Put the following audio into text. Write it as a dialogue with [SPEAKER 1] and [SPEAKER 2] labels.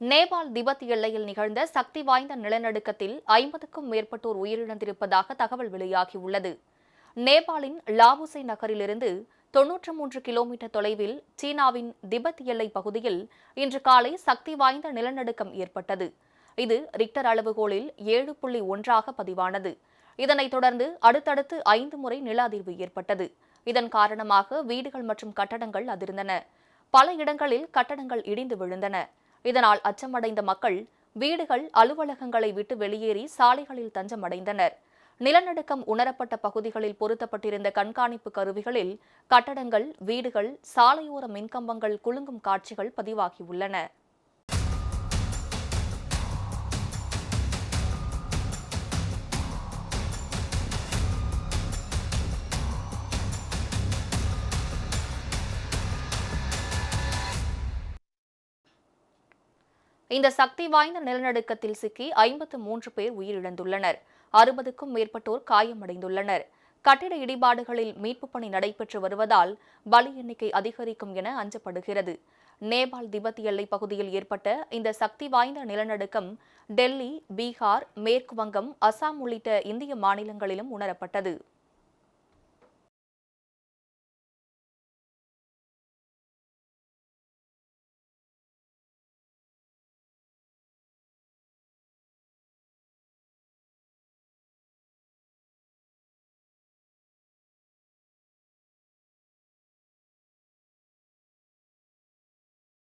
[SPEAKER 1] Nepal Tibet எல்லையில் நிகழ்ந்த சக்தி வாய்ந்த நிலநடுக்கத்தில் 50க்கும் மேற்பட்டோர் உயிரிழந்திருப்பதாக தகவல் வெளியாகியுள்ளது. நேபாளின் லாவோசை நகரிலிருந்து 93 கிலோமீட்டர் தொலைவில் சீனாவின் திபெத் எல்லை பகுதியில் இன்று காலை சக்தி வாய்ந்த நிலநடுக்கம் ஏற்பட்டது. இது ரிக்டர் அளவுகோலில் 7.1 பதிவானது. இதனைத் தொடர்ந்து அடுத்தடுத்து 5 முறை நில அதிர்வு ஏற்பட்டது. இதன் காரணமாக வீடுகள் மற்றும் கட்டடங்கள் அதிர்ந்தன. பல இடங்களில் கட்டடங்கள் இடிந்து விழுந்தன. இதனால் அச்சமடைந்த மக்கள் வீடுகள், அலுவலகங்களை விட்டு வெளியேறி சாலைகளில் தஞ்சமடைந்தனர். நிலநடுக்கம் உணரப்பட்ட பகுதிகளில் பொருத்தப்பட்டிருந்த கண்காணிப்பு கருவிகளில் கட்டடங்கள், வீடுகள், சாலையோர மின்கம்பங்கள் குலுங்கும் காட்சிகள் பதிவாகியுள்ளன. இந்த சக்தி வாய்ந்த நிலநடுக்கத்தில் சிக்கி 53 பேர் உயிரிழந்துள்ளனர். 60க்கும் மேற்பட்டோர் காயமடைந்துள்ளனர். கட்டிட இடிபாடுகளில் மீட்புப் பணி நடைபெற்று வருவதால் பலி எண்ணிக்கை அதிகரிக்கும் என அஞ்சப்படுகிறது. நேபாள் திபெத் எல்லைப் பகுதியில் ஏற்பட்ட இந்த சக்தி வாய்ந்த நிலநடுக்கம் டெல்லி, பீகார், மேற்கு வங்கம், அசாம் உள்ளிட்ட இந்திய மாநிலங்களிலும் உணரப்பட்டது.